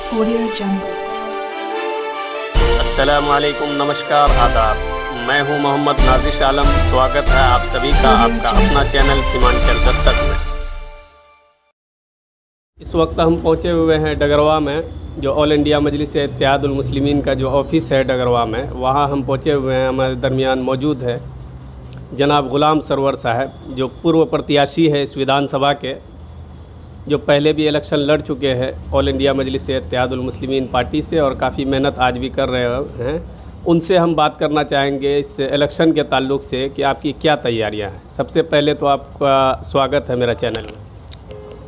Audio Jungle। अस्सलामुअलैकुम, नमस्कार, आदाब। मैं हूं मोहम्मद नाजिश आलम। स्वागत है आप सभी का आपका अपना चैनल सीमांचल दस्तक में। इस वक्त हम पहुंचे हुए हैं डगरवा में, जो ऑल इंडिया मजलिस-ए-इत्तेहादुल मुस्लिमीन का जो ऑफिस है डगरवा में, वहां हम पहुंचे हुए हैं। हमारे दरमियान मौजूद है जनाब ग़ुलाम सरवर साहब, जो पूर्व प्रत्याशी है इस विधानसभा के, जो पहले भी इलेक्शन लड़ चुके हैं ऑल इंडिया मजलिस-ए-इत्तेहादुल मुस्लिमीन पार्टी से और काफ़ी मेहनत आज भी कर रहे हैं। उनसे हम बात करना चाहेंगे इस इलेक्शन के ताल्लुक़ से कि आपकी क्या तैयारियां हैं। सबसे पहले तो आपका स्वागत है मेरा चैनल में।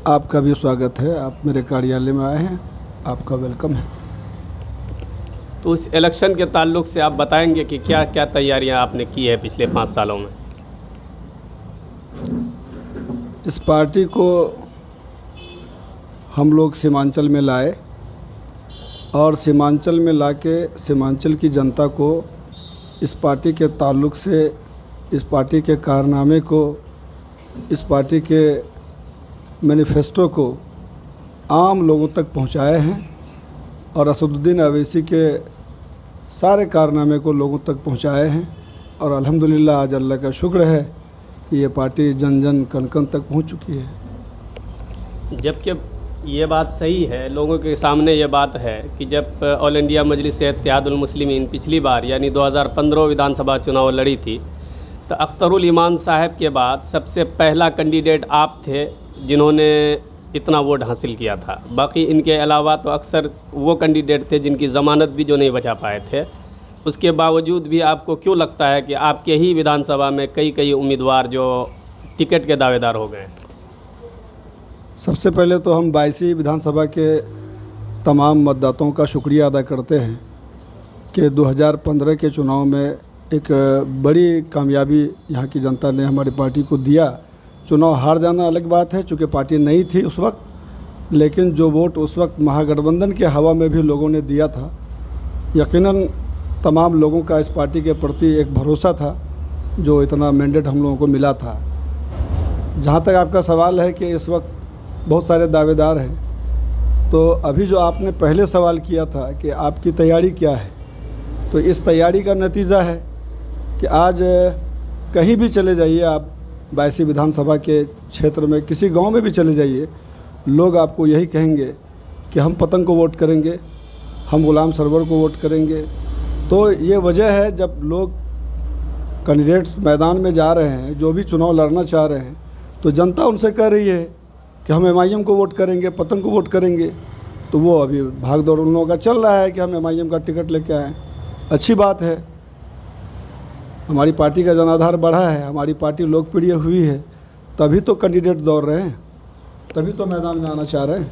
आपका भी स्वागत है, आप मेरे कार्यालय में आए हैं, आपका वेलकम है। तो इस इलेक्शन के ताल्लुक़ से आप बताएंगे कि क्या क्या तैयारियां आपने की है पिछले 5 सालों में। इस पार्टी को हम लोग सीमांचल में लाए और सीमांचल में लाके सीमांचल की जनता को इस पार्टी के ताल्लुक़ से, इस पार्टी के कारनामे को, इस पार्टी के मैनिफेस्टो को आम लोगों तक पहुंचाए हैं और असदुद्दीन अवैसी के सारे कारनामे को लोगों तक पहुंचाए हैं। और अल्हम्दुलिल्लाह आज अल्लाह का शुक्र है कि ये पार्टी जन जन कण कण तक पहुंच चुकी है। जबकि ये बात सही है, लोगों के सामने ये बात है कि जब ऑल इंडिया मजलिस-ए-इत्तेहादुल मुस्लिमीन पिछली बार यानी 2015 विधानसभा चुनाव लड़ी थी, तो अख्तरुल ईमान साहब के बाद सबसे पहला कैंडिडेट आप थे जिन्होंने इतना वोट हासिल किया था। बाकी इनके अलावा तो अक्सर वो कैंडिडेट थे जिनकी ज़मानत भी जो नहीं बचा पाए थे। उसके बावजूद भी आपको क्यों लगता है कि आपके ही विधानसभा में कई उम्मीदवार जो टिकट के दावेदार हो गए? सबसे पहले तो हम 22 विधानसभा के तमाम मतदाताओं का शुक्रिया अदा करते हैं कि 2015 के चुनाव में एक बड़ी कामयाबी यहाँ की जनता ने हमारी पार्टी को दिया। चुनाव हार जाना अलग बात है, चूँकि पार्टी नहीं थी उस वक्त, लेकिन जो वोट उस वक्त महागठबंधन के हवा में भी लोगों ने दिया था, यकीनन तमाम लोगों का इस पार्टी के प्रति एक भरोसा था जो इतना मैंडेट हम लोगों को मिला था। जहाँ तक आपका सवाल है कि इस वक्त बहुत सारे दावेदार हैं, तो अभी जो आपने पहले सवाल किया था कि आपकी तैयारी क्या है, तो इस तैयारी का नतीजा है कि आज कहीं भी चले जाइए आप, 22 विधानसभा के क्षेत्र में किसी गांव में भी चले जाइए, लोग आपको यही कहेंगे कि हम पतंग को वोट करेंगे, हम ग़ुलाम सरवर को वोट करेंगे। तो ये वजह है जब लोग कैंडिडेट्स मैदान में जा रहे हैं, जो भी चुनाव लड़ना चाह रहे हैं, तो जनता उनसे कह रही है कि हम MIM को वोट करेंगे, पतंग को वोट करेंगे। तो वो अभी भाग दौड़ उन लोगों का चल रहा है कि हम MIM का टिकट लेके आएँ। अच्छी बात है, हमारी पार्टी का जनाधार बढ़ा है, हमारी पार्टी लोकप्रिय हुई है, तभी तो कैंडिडेट दौड़ रहे हैं, तभी तो मैदान में आना चाह रहे हैं।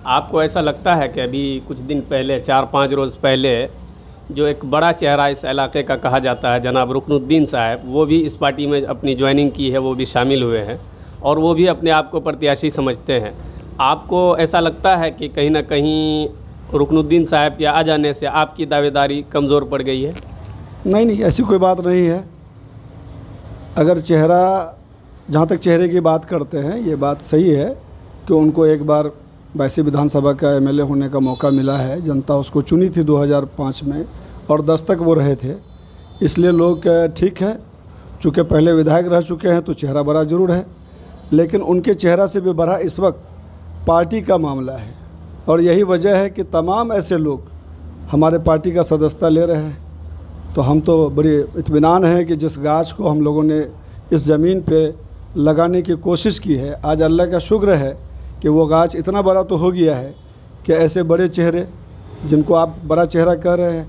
आपको ऐसा लगता है कि अभी कुछ दिन पहले, 4-5 रोज़ पहले, जो एक बड़ा चेहरा इस इलाके का कहा जाता है जनाब रुकनुद्दीन साहब, वो भी इस पार्टी में अपनी ज्वाइनिंग की है, वो भी शामिल हुए हैं और वो भी अपने आप को प्रत्याशी समझते हैं। आपको ऐसा लगता है कि कहीं ना कहीं रुकनुद्दीन साहब के आ जाने से आपकी दावेदारी कमज़ोर पड़ गई है? नहीं, ऐसी कोई बात नहीं है। अगर चेहरा, जहाँ तक चेहरे की बात करते हैं, ये बात सही है कि उनको एक बार 22 विधानसभा का MLA होने का मौका मिला है। जनता उसको चुनी थी 2005 में और 10 तक वो रहे थे, इसलिए लोग ठीक है, चूँकि पहले विधायक रह चुके हैं तो चेहरा बड़ा ज़रूर है, लेकिन उनके चेहरा से भी बड़ा इस वक्त पार्टी का मामला है। और यही वजह है कि तमाम ऐसे लोग हमारे पार्टी का सदस्यता ले रहे हैं। तो हम तो बड़ी इत्मीनान है कि जिस गाछ को हम लोगों ने इस ज़मीन पे लगाने की कोशिश की है, आज अल्लाह का शुक्र है कि वो गाछ इतना बड़ा तो हो गया है कि ऐसे बड़े चेहरे, जिनको आप बड़ा चेहरा कह रहे हैं,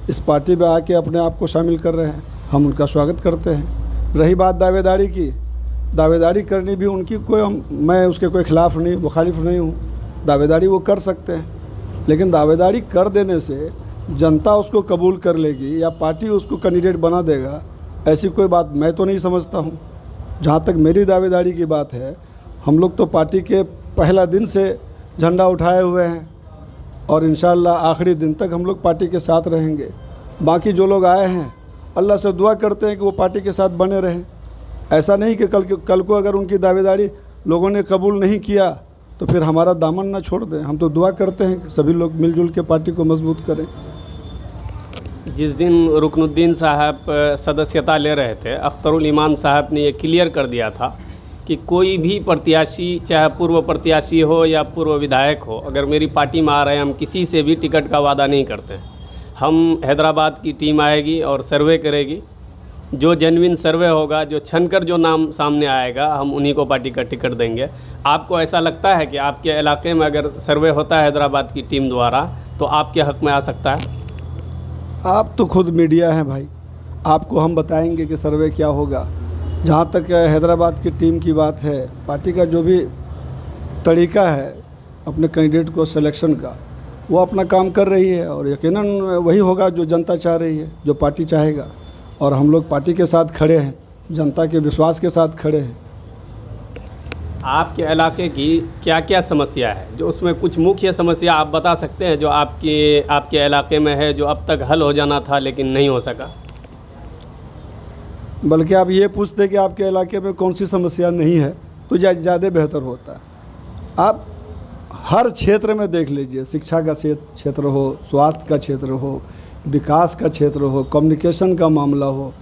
इस पार्टी में आके अपने आप को शामिल कर रहे हैं, हम उनका स्वागत करते हैं। रही बात दावेदारी की, दावेदारी करनी भी उनकी, मैं उसके कोई ख़िलाफ़ नहीं, मुखालिफ नहीं हूँ। दावेदारी वो कर सकते हैं, लेकिन दावेदारी कर देने से जनता उसको कबूल कर लेगी या पार्टी उसको कैंडिडेट बना देगा, ऐसी कोई बात मैं तो नहीं समझता हूँ। जहाँ तक मेरी दावेदारी की बात है, हम लोग तो पार्टी के पहला दिन से झंडा उठाए हुए हैं और इंशाअल्लाह आखिरी दिन तक हम लोग पार्टी के साथ रहेंगे। बाकी जो लोग आए हैं, अल्लाह से दुआ करते हैं कि वो पार्टी के साथ बने रहें। ऐसा नहीं कि कल को अगर उनकी दावेदारी लोगों ने कबूल नहीं किया तो फिर हमारा दामन ना छोड़ दें। हम तो दुआ करते हैं कि सभी लोग मिलजुल के पार्टी को मजबूत करें। जिस दिन रुकनुद्दीन साहब सदस्यता ले रहे थे, अख्तरुल ईमान साहब ने ये क्लियर कर दिया था कि कोई भी प्रत्याशी, चाहे पूर्व प्रत्याशी हो या पूर्व विधायक हो, अगर मेरी पार्टी में आ रहे हैं, हम किसी से भी टिकट का वादा नहीं करते हैं। हम हैदराबाद की टीम आएगी और सर्वे करेगी, जो जेन्युइन सर्वे होगा, जो छनकर जो नाम सामने आएगा, हम उन्हीं को पार्टी का टिकट देंगे। आपको ऐसा लगता है कि आपके इलाके में अगर सर्वे होता है हैदराबाद की टीम द्वारा तो आपके हक़ में आ सकता है? आप तो खुद मीडिया हैं भाई, आपको हम बताएंगे कि सर्वे क्या होगा। जहाँ तक हैदराबाद की टीम की बात है, पार्टी का जो भी तरीका है अपने कैंडिडेट को सिलेक्शन का, वो अपना काम कर रही है और यकीनन वही होगा जो जनता चाह रही है, जो पार्टी चाहेगा। और हम लोग पार्टी के साथ खड़े हैं, जनता के विश्वास के साथ खड़े हैं। आपके इलाके की क्या क्या समस्या है, जो उसमें कुछ मुख्य समस्या आप बता सकते हैं जो आपके इलाके में है, जो अब तक हल हो जाना था लेकिन नहीं हो सका? बल्कि आप ये पूछते कि आपके इलाके में कौन सी समस्या नहीं है तो ज़्यादा बेहतर होता है। आप हर क्षेत्र में देख लीजिए, शिक्षा का क्षेत्र हो, स्वास्थ्य का क्षेत्र हो, विकास का क्षेत्र हो, कम्युनिकेशन का मामला हो,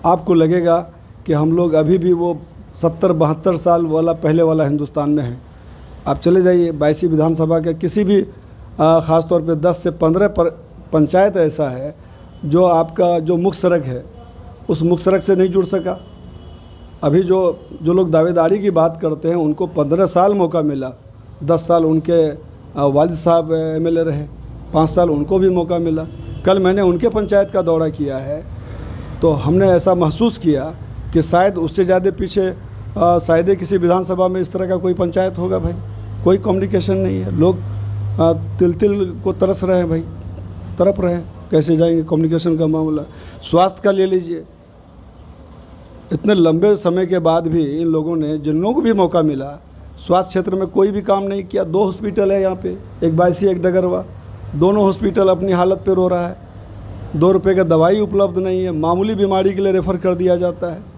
आपको लगेगा कि हम लोग अभी भी वो 70-72 साल वाला पहले वाला हिंदुस्तान में है। आप चले जाइए 22 विधानसभा के किसी भी ख़ास तौर पे 10 से 15 पंचायत ऐसा है जो आपका जो मुख्य सड़क है उस मुख्य सड़क से नहीं जुड़ सका। अभी जो लोग दावेदारी की बात करते हैं उनको 15 साल मौका मिला, 10 साल उनके वालिद साहब एमएलए रहे, 5 साल उनको भी मौका मिला। कल मैंने उनके पंचायत का दौरा किया है तो हमने ऐसा महसूस किया कि शायद उससे ज़्यादा पीछे शायद किसी विधानसभा में इस तरह का कोई पंचायत होगा भाई। कोई कम्युनिकेशन नहीं है, लोग तिल को तरस रहे हैं भाई, तरफ रहे हैं, कैसे जाएंगे। कम्युनिकेशन का मामला, स्वास्थ्य का ले लीजिए, इतने लंबे समय के बाद भी इन लोगों ने, जिन लोगों को भी मौका मिला, स्वास्थ्य क्षेत्र में कोई भी काम नहीं किया। 2 हॉस्पिटल है यहाँ पे, एक बायसी एक डगरवा, दोनों हॉस्पिटल अपनी हालत पे रो रहा है। 2 रुपये का दवाई उपलब्ध नहीं है, मामूली बीमारी के लिए रेफ़र कर दिया जाता है।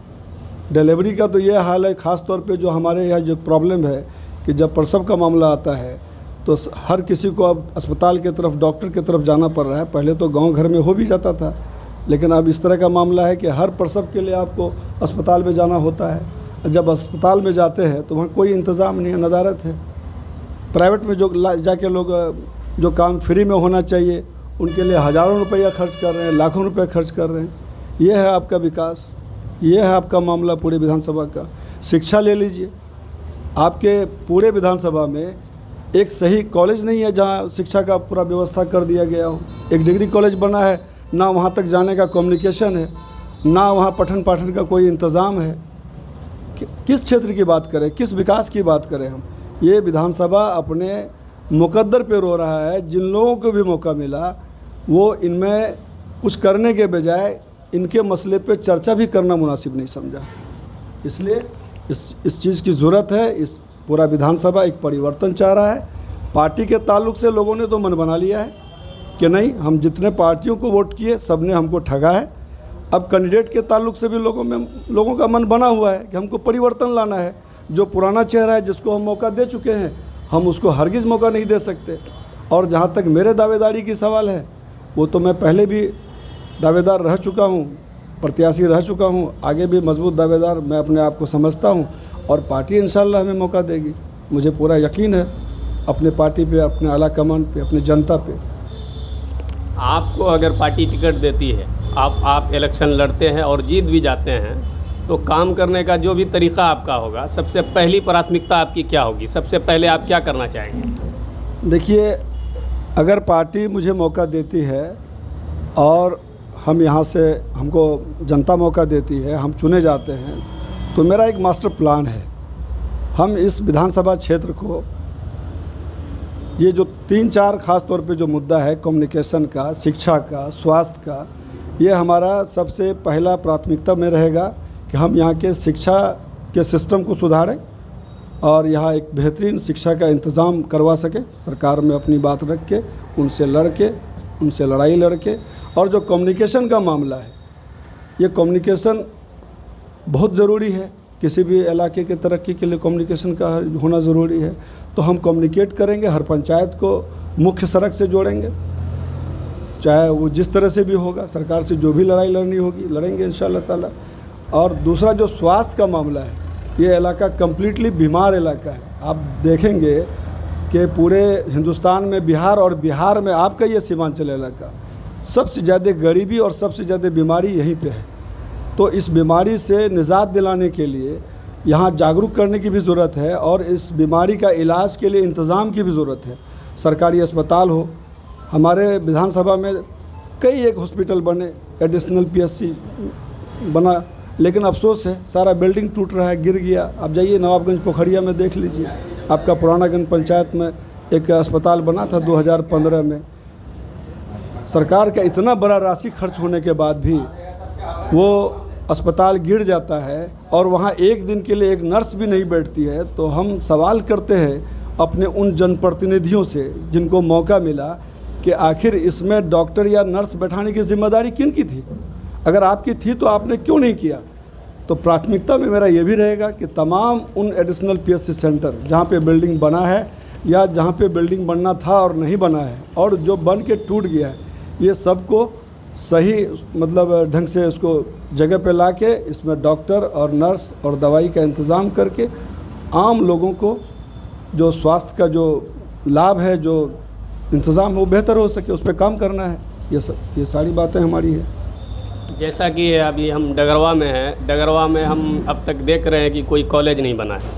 डिलीवरी का तो ये हाल है, ख़ास तौर पे जो हमारे यहाँ जो प्रॉब्लम है कि जब प्रसव का मामला आता है तो हर किसी को अब अस्पताल की तरफ, डॉक्टर की तरफ जाना पड़ रहा है। पहले तो गांव घर में हो भी जाता था, लेकिन अब इस तरह का मामला है कि हर प्रसव के लिए आपको अस्पताल में जाना होता है। जब अस्पताल में जाते हैं तो वहाँ कोई इंतज़ाम नहीं है, नदारत है। प्राइवेट में जो जाके लोग जो काम फ्री में होना चाहिए उनके लिए हज़ारों रुपया खर्च कर रहे हैं, लाखों रुपये खर्च कर रहे हैं। ये है आपका विकास, ये है आपका मामला पूरे विधानसभा का। शिक्षा ले लीजिए, आपके पूरे विधानसभा में एक सही कॉलेज नहीं है जहाँ शिक्षा का पूरा व्यवस्था कर दिया गया हो। एक डिग्री कॉलेज बना है, ना वहाँ तक जाने का कम्युनिकेशन है, ना वहाँ पठन पाठन का कोई इंतज़ाम है। किस क्षेत्र की बात करें, किस विकास की बात करें हम? ये विधानसभा अपने मुकद्दर पे रो रहा है। जिन लोगों को भी मौका मिला वो इनमें कुछ करने के बजाय इनके मसले पे चर्चा भी करना मुनासिब नहीं समझा। इसलिए इस चीज़ की ज़रूरत है। इस पूरा विधानसभा एक परिवर्तन चाह रहा है। पार्टी के ताल्लुक से लोगों ने तो मन बना लिया है कि नहीं, हम जितने पार्टियों को वोट किए सब ने हमको ठगा है। अब कैंडिडेट के ताल्लुक से भी लोगों का मन बना हुआ है कि हमको परिवर्तन लाना है। जो पुराना चेहरा है जिसको हम मौका दे चुके हैं, हम उसको हरगिज़ मौका नहीं दे सकते। और जहाँ तक मेरे दावेदारी की सवाल है, वो तो मैं पहले भी दावेदार रह चुका हूँ, प्रत्याशी रह चुका हूँ, आगे भी मजबूत दावेदार मैं अपने आप को समझता हूँ। और पार्टी इंशाल्लाह हमें मौका देगी, मुझे पूरा यकीन है अपने पार्टी पे, अपने आला कमान पे, अपनी जनता पे। आपको अगर पार्टी टिकट देती है, आप इलेक्शन लड़ते हैं और जीत भी जाते हैं, तो काम करने का जो भी तरीक़ा आपका होगा, सबसे पहली प्राथमिकता आपकी क्या होगी? सबसे पहले आप क्या करना चाहेंगे? देखिए, अगर पार्टी मुझे मौका देती है और हम यहाँ से, हमको जनता मौका देती है, हम चुने जाते हैं, तो मेरा एक मास्टर प्लान है। हम इस विधानसभा क्षेत्र को, ये जो 3-4 ख़ास तौर पे जो मुद्दा है, कम्युनिकेशन का, शिक्षा का, स्वास्थ्य का, ये हमारा सबसे पहला प्राथमिकता में रहेगा कि हम यहाँ के शिक्षा के सिस्टम को सुधारें और यहाँ एक बेहतरीन शिक्षा का इंतज़ाम करवा सके, सरकार में अपनी बात रख के, उनसे लड़ के, उनसे लड़ाई लड़ के। और जो कम्युनिकेशन का मामला है, ये कम्युनिकेशन बहुत ज़रूरी है। किसी भी इलाके के तरक्की के लिए कम्युनिकेशन का होना ज़रूरी है। तो हम कम्युनिकेट करेंगे, हर पंचायत को मुख्य सड़क से जोड़ेंगे, चाहे वो जिस तरह से भी होगा। सरकार से जो भी लड़ाई लड़नी होगी लड़ेंगे इंशाअल्लाह ताला। और दूसरा जो स्वास्थ्य का मामला है, ये इलाका कम्प्लीटली बीमार इलाका है। आप देखेंगे कि पूरे हिंदुस्तान में बिहार में आपका ये सीमांचल इलाका सबसे ज़्यादा गरीबी और सबसे ज़्यादा बीमारी यहीं पे है। तो इस बीमारी से निजात दिलाने के लिए यहाँ जागरूक करने की भी ज़रूरत है और इस बीमारी का इलाज के लिए इंतज़ाम की भी ज़रूरत है। सरकारी अस्पताल हो, हमारे विधानसभा में कई एक हॉस्पिटल बने, एडिशनल PSC बना, लेकिन अफसोस है सारा बिल्डिंग टूट रहा है, गिर गया। आप जाइए नवाबगंज पोखरिया में देख लीजिए, आपका पुरानागंज पंचायत में एक अस्पताल बना था 2015 में। सरकार का इतना बड़ा राशि खर्च होने के बाद भी वो अस्पताल गिर जाता है और वहाँ एक दिन के लिए एक नर्स भी नहीं बैठती है। तो हम सवाल करते हैं अपने उन जनप्रतिनिधियों से जिनको मौका मिला कि आखिर इसमें डॉक्टर या नर्स बैठाने की जिम्मेदारी किन की थी? अगर आपकी थी तो आपने क्यों नहीं किया? तो प्राथमिकता में मेरा ये भी रहेगा कि तमाम उन एडिशनल PSC सेंटर जहाँ पे बिल्डिंग बना है या जहाँ पे बिल्डिंग बनना था और नहीं बना है और जो बन के टूट गया है, ये सबको सही मतलब ढंग से उसको जगह पे लाके इसमें डॉक्टर और नर्स और दवाई का इंतज़ाम करके आम लोगों को जो स्वास्थ्य का जो लाभ है, जो इंतज़ाम हो बेहतर हो सके, उस पर काम करना है। ये सारी बातें हमारी है। जैसा कि अभी हम डगरवा में हैं, डगरवा में हम अब तक देख रहे हैं कि कोई कॉलेज नहीं बना है।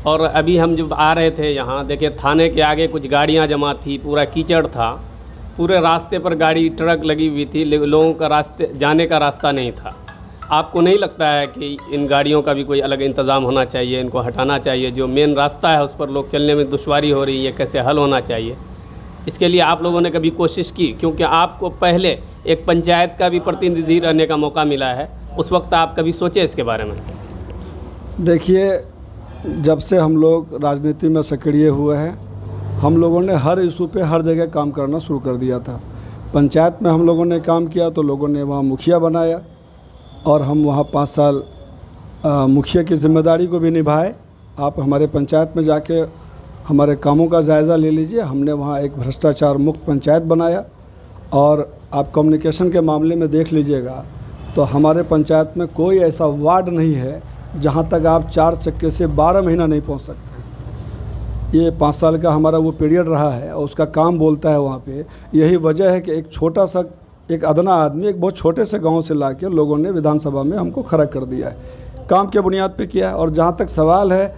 और अभी हम जब आ रहे थे यहाँ, देखिए थाने के आगे कुछ गाड़ियाँ जमा थी, पूरा कीचड़ था, पूरे रास्ते पर गाड़ी ट्रक लगी हुई थी, लोगों का रास्ते जाने का रास्ता नहीं था। आपको नहीं लगता है कि इन गाड़ियों का भी कोई अलग इंतज़ाम होना चाहिए, इनको हटाना चाहिए? जो मेन रास्ता है उस पर लोग चलने में दुश्वारी हो रही है, कैसे हल होना चाहिए? इसके लिए आप लोगों ने कभी कोशिश की? क्योंकि आपको पहले एक पंचायत का भी प्रतिनिधि रहने का मौका मिला है, उस वक्त आप कभी सोचे इसके बारे में? देखिए, जब से हम लोग राजनीति में सक्रिय हुए हैं, हम लोगों ने हर इशू पे हर जगह काम करना शुरू कर दिया था। पंचायत में हम लोगों ने काम किया तो लोगों ने वहाँ मुखिया बनाया और हम वहाँ 5 साल मुखिया की जिम्मेदारी को भी निभाए। आप हमारे पंचायत में जाके हमारे कामों का जायज़ा ले लीजिए। हमने वहाँ एक भ्रष्टाचार मुक्त पंचायत बनाया और आप कम्युनिकेशन के मामले में देख लीजिएगा तो हमारे पंचायत में कोई ऐसा वार्ड नहीं है जहाँ तक आप 4 चक्के से 12 महीना नहीं पहुँच सकते। ये 5 साल का हमारा वो पीरियड रहा है और उसका काम बोलता है वहाँ पे। यही वजह है कि एक छोटा सा एक अदना आदमी एक बहुत छोटे से गांव से लाके लोगों ने विधानसभा में हमको खड़ा कर दिया है, काम के बुनियाद पे किया है। और जहाँ तक सवाल है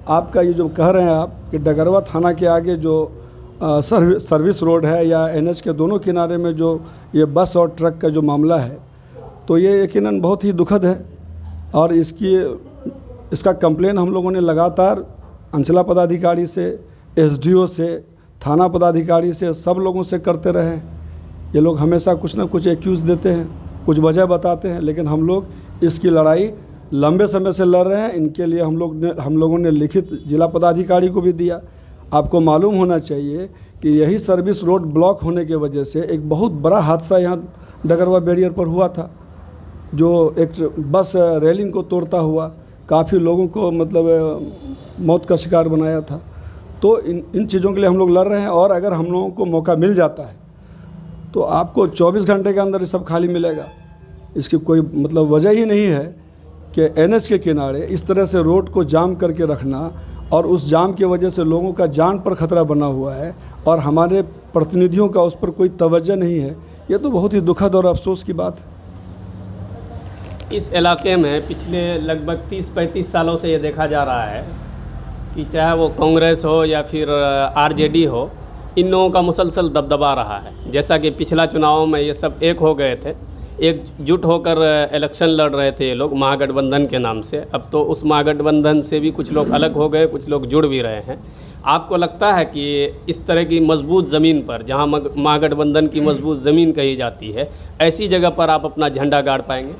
आपका, ये जो कह रहे हैं आप कि डगरवा थाना के आगे जो सर्विस रोड है या NH के दोनों किनारे में जो ये बस और ट्रक का जो मामला है, तो ये यकीनन बहुत ही दुखद है। और इसका कंप्लेन हम लोगों ने लगातार अंचला पदाधिकारी से, SDO से, थाना पदाधिकारी से, सब लोगों से करते रहे। ये लोग हमेशा कुछ ना कुछ एक्यूज़ देते हैं, कुछ वजह बताते हैं, लेकिन हम लोग इसकी लड़ाई लंबे समय से लड़ रहे हैं। इनके लिए हम लोगों ने लिखित जिला पदाधिकारी को भी दिया। आपको मालूम होना चाहिए कि यही सर्विस रोड ब्लॉक होने की वजह से एक बहुत बड़ा हादसा यहाँ डगरवा बैरियर पर हुआ था, जो एक बस रेलिंग को तोड़ता हुआ काफ़ी लोगों को मतलब मौत का शिकार बनाया था। तो इन चीज़ों के लिए हम लोग लड़ रहे हैं। और अगर हम लोगों को मौका मिल जाता है तो आपको 24 घंटे के अंदर ये सब खाली मिलेगा। इसकी कोई मतलब वजह ही नहीं है कि NH के किनारे इस तरह से रोड को जाम करके रखना और उस जाम की वजह से लोगों का जान पर ख़तरा बना हुआ है और हमारे प्रतिनिधियों का उस पर कोई तवज्जो नहीं है। ये तो बहुत ही दुखद और अफसोस की बात है। इस इलाके में पिछले लगभग 30-35 सालों से ये देखा जा रहा है कि चाहे वो कांग्रेस हो या फिर RJD हो, इन लोगों का मुसलसल दबदबा रहा है। जैसा कि पिछला चुनाव में ये सब एक हो गए थे, एकजुट होकर इलेक्शन लड़ रहे थे ये लोग महागठबंधन के नाम से। अब तो उस महागठबंधन से भी कुछ लोग अलग हो गए, कुछ लोग जुड़ भी रहे हैं। आपको लगता है कि इस तरह की मजबूत ज़मीन पर, जहां महागठबंधन की मजबूत ज़मीन कही जाती है, ऐसी जगह पर आप अपना झंडा गाड़ पाएंगे?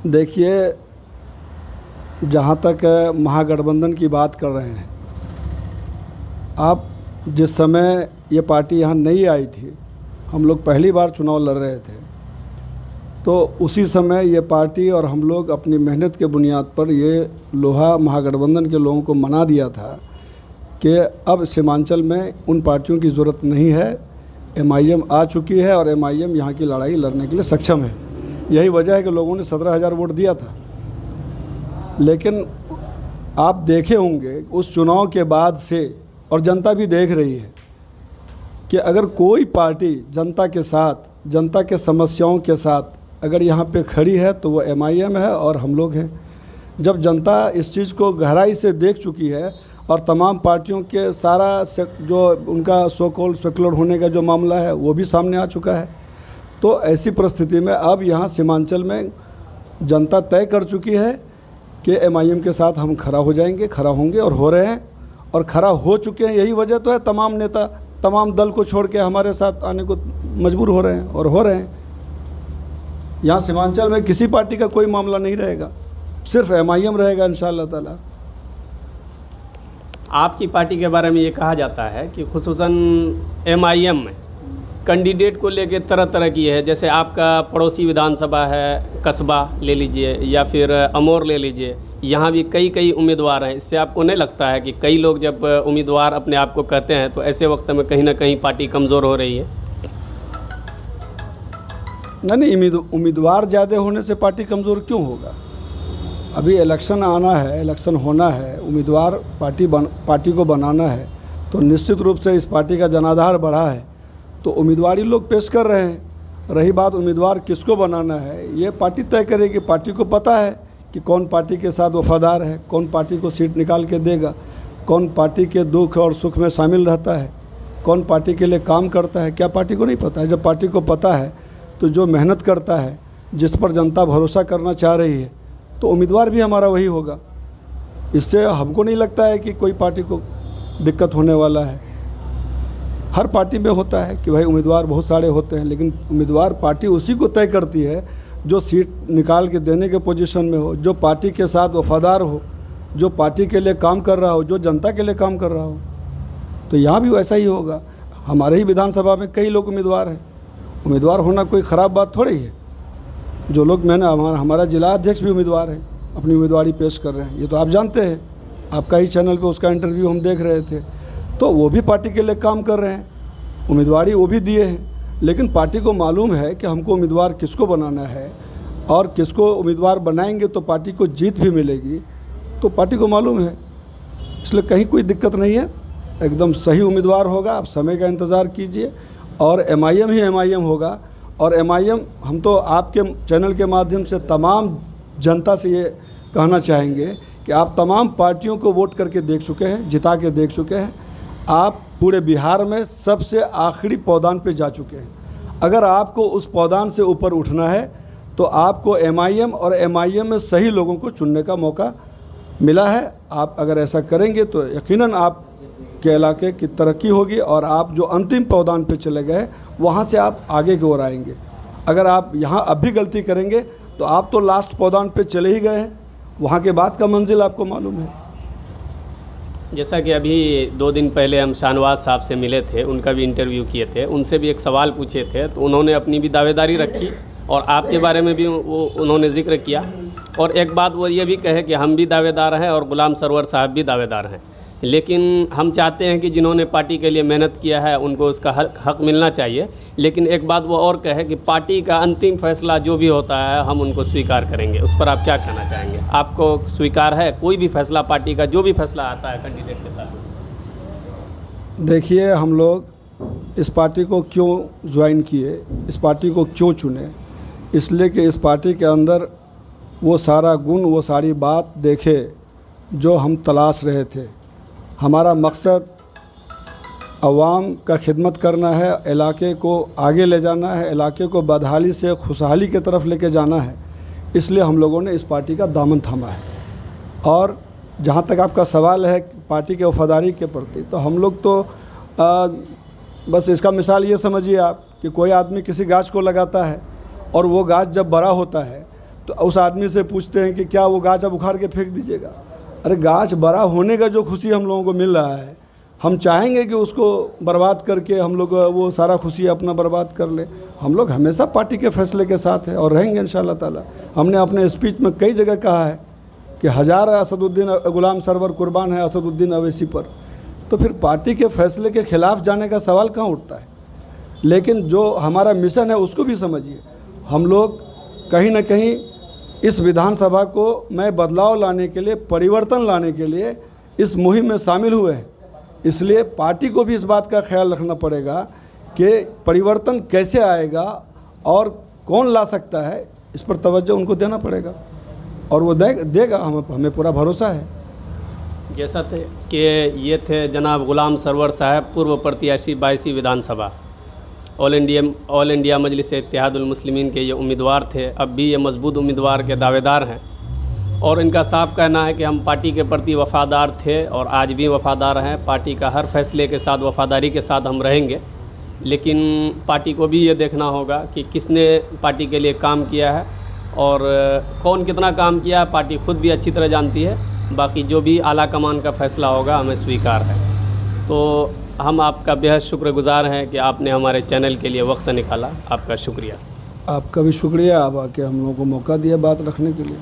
देखिए, जहाँ तक महागठबंधन की बात कर रहे हैं आप, जिस समय ये पार्टी यहाँ नहीं आई थी, हम लोग पहली बार चुनाव लड़ रहे थे, तो उसी समय ये पार्टी और हम लोग अपनी मेहनत के बुनियाद पर ये लोहा महागठबंधन के लोगों को मना दिया था कि अब सीमांचल में उन पार्टियों की ज़रूरत नहीं है, MIM आ चुकी है और MIM यहाँ की लड़ाई लड़ने के लिए सक्षम है। यही वजह है कि लोगों ने 17,000 वोट दिया था। लेकिन आप देखे होंगे उस चुनाव के बाद से, और जनता भी देख रही है, कि अगर कोई पार्टी जनता के साथ, जनता के समस्याओं के साथ अगर यहाँ पे खड़ी है तो वो MIM है और हम लोग हैं। जब जनता इस चीज़ को गहराई से देख चुकी है और तमाम पार्टियों के सारा जो उनका सो कॉल्ड सेक्युलर होने का जो मामला है वो भी सामने आ चुका है, तो ऐसी परिस्थिति में अब यहाँ सीमांचल में जनता तय कर चुकी है कि MIM के साथ हम खड़ा हो जाएंगे, खड़ा होंगे और हो रहे हैं और खड़ा हो चुके हैं। यही वजह तो है तमाम नेता तमाम दल को छोड़ के हमारे साथ आने को मजबूर हो रहे हैं और हो रहे हैं। यहाँ सीमांचल में किसी पार्टी का कोई मामला नहीं रहेगा, सिर्फ MIM रहेगा इंशाअल्लाह ताला। आपकी पार्टी के बारे में ये कहा जाता है कि खुसूसन MIM में कैंडिडेट को लेके तरह तरह की है, जैसे आपका पड़ोसी विधानसभा है कस्बा ले लीजिए या फिर अमोर ले लीजिए, यहाँ भी कई उम्मीदवार हैं। इससे आपको नहीं लगता है कि कई लोग जब उम्मीदवार अपने आप को कहते हैं तो ऐसे वक्त में कहीं ना कहीं पार्टी कमज़ोर हो रही है? नहीं, उम्मीदवार ज़्यादा होने से पार्टी कमज़ोर क्यों होगा? अभी इलेक्शन आना है, इलेक्शन होना है, उम्मीदवार पार्टी को बनाना है, तो निश्चित रूप से इस पार्टी का जनाधार बढ़ा है तो उम्मीदवार ही लोग पेश कर रहे हैं। रही बात उम्मीदवार किसको बनाना है, ये पार्टी तय करेगी। पार्टी को पता है कि कौन पार्टी के साथ वफादार है, कौन पार्टी को सीट निकाल के देगा, कौन पार्टी के दुख और सुख में शामिल रहता है, कौन पार्टी के लिए काम करता है। क्या पार्टी को नहीं पता है? जब पार्टी को पता है तो जो मेहनत करता है, जिस पर जनता भरोसा करना चाह रही है, तो उम्मीदवार भी हमारा वही होगा। इससे हमको नहीं लगता है कि कोई पार्टी को दिक्कत होने वाला है। हर पार्टी में होता है कि भाई उम्मीदवार बहुत सारे होते हैं, लेकिन उम्मीदवार पार्टी उसी को तय करती है जो सीट निकाल के देने के पोजीशन में हो, जो पार्टी के साथ वफादार हो, जो पार्टी के लिए काम कर रहा हो, जो जनता के लिए काम कर रहा हो। तो यहाँ भी वैसा ही होगा। हमारे ही विधानसभा में कई लोग उम्मीदवार हैं। उम्मीदवार होना कोई ख़राब बात थोड़ी है। जो लोग हमारा जिला अध्यक्ष भी उम्मीदवार है, अपनी उम्मीदवारी पेश कर रहे हैं, ये तो आप जानते हैं। आपका ही चैनल पे उसका इंटरव्यू हम देख रहे थे, तो वो भी पार्टी के लिए काम कर रहे हैं, उम्मीदवारी वो भी दिए हैं। लेकिन पार्टी को मालूम है कि हमको उम्मीदवार किसको बनाना है और किसको उम्मीदवार बनाएंगे तो पार्टी को जीत भी मिलेगी, तो पार्टी को मालूम है। इसलिए कहीं कोई दिक्कत नहीं है, एकदम सही उम्मीदवार होगा। आप समय का इंतज़ार कीजिए और MIM ही MIM होगा। और MIM हम तो आपके चैनल के माध्यम से तमाम जनता से ये कहना चाहेंगे कि आप तमाम पार्टियों को वोट करके देख चुके हैं, जिता के देख चुके हैं। आप पूरे बिहार में सबसे आखिरी पौधान पे जा चुके हैं। अगर आपको उस पौधान से ऊपर उठना है तो आपको MIM और MIM में सही लोगों को चुनने का मौका मिला है। आप अगर ऐसा करेंगे तो यकीनन आपके इलाके की तरक्की होगी और आप जो अंतिम पौधान पे चले गए वहाँ से आप आगे की ओर आएंगे। अगर आप यहाँ अब भी गलती करेंगे तो आप तो लास्ट पौधान पे चले ही गए हैं, वहाँ के बाद का मंजिल आपको मालूम है। जैसा कि अभी 2 दिन पहले हम शाहनवाज साहब से मिले थे, उनका भी इंटरव्यू किए थे, उनसे भी एक सवाल पूछे थे, तो उन्होंने अपनी भी दावेदारी रखी और आपके बारे में भी वो उन्होंने जिक्र किया। और एक बात वो ये भी कहे कि हम भी दावेदार हैं और गुलाम सरवर साहब भी दावेदार हैं, लेकिन हम चाहते हैं कि जिन्होंने पार्टी के लिए मेहनत किया है उनको उसका हक मिलना चाहिए। लेकिन एक बात वो और कहे कि पार्टी का अंतिम फैसला जो भी होता है हम उनको स्वीकार करेंगे। उस पर आप क्या कहना चाहेंगे? आपको स्वीकार है कोई भी फैसला पार्टी का, जो भी फैसला आता है कैंडिडेट के साथ? देखिए, हम लोग इस पार्टी को क्यों ज्वाइन किए, इस पार्टी को क्यों चुने? इसलिए कि इस पार्टी के अंदर वो सारा गुण, वो सारी बात देखे जो हम तलाश रहे थे। हमारा मकसद अवाम का खिदमत करना है, इलाके को आगे ले जाना है, इलाके को बदहाली से खुशहाली की तरफ लेके जाना है। इसलिए हम लोगों ने इस पार्टी का दामन थामा है। और जहाँ तक आपका सवाल है पार्टी के वफादारी के प्रति, तो हम लोग तो बस इसका मिसाल ये समझिए आप कि कोई आदमी किसी गाछ को लगाता है और वो गाछ जब बड़ा होता है तो उस आदमी से पूछते हैं कि क्या वो गाछ अब उखाड़ के फेंक दीजिएगा? अरे गाछ बड़ा होने का जो खुशी हम लोगों को मिल रहा है हम चाहेंगे कि उसको बर्बाद करके हम लोग वो सारा खुशी अपना बर्बाद कर ले। हम लोग हमेशा पार्टी के फैसले के साथ हैं और रहेंगे इंशाअल्लाह ताला। हमने अपने स्पीच में कई जगह कहा है कि हज़ार असदुद्दीन गुलाम सरवर कुर्बान है असदुद्दीन अवैसी पर। तो फिर पार्टी के फैसले के खिलाफ जाने का सवाल कहाँ उठता है। लेकिन जो हमारा मिशन है उसको भी समझिए। हम लोग कहीं ना कहीं इस विधानसभा को में बदलाव लाने के लिए, परिवर्तन लाने के लिए इस मुहिम में शामिल हुए हैं। इसलिए पार्टी को भी इस बात का ख्याल रखना पड़ेगा कि परिवर्तन कैसे आएगा और कौन ला सकता है, इस पर तवज्जो उनको देना पड़ेगा और वो देगा। हमें पूरा भरोसा है। जैसा थे कि ये थे जनाब गुलाम सरवर साहब, पूर्व प्रत्याशी 22वीं विधानसभा, ऑल इंडिया मजलिस इत्तेहादुल मुस्लिमीन के ये उम्मीदवार थे। अब भी ये मजबूत उम्मीदवार के दावेदार हैं और इनका साफ कहना है कि हम पार्टी के प्रति वफ़ादार थे और आज भी वफ़ादार हैं। पार्टी का हर फैसले के साथ वफ़ादारी के साथ हम रहेंगे। लेकिन पार्टी को भी ये देखना होगा कि किसने पार्टी के लिए काम किया है और कौन कितना काम किया है, पार्टी खुद भी अच्छी तरह जानती है। बाकी जो भी आला कमान का फ़ैसला होगा हमें स्वीकार है। तो हम आपका बेहद शुक्रगुज़ार हैं कि आपने हमारे चैनल के लिए वक्त निकाला। आपका शुक्रिया। आपका भी शुक्रिया, आप आके हम लोगों को मौका दिया बात रखने के लिए।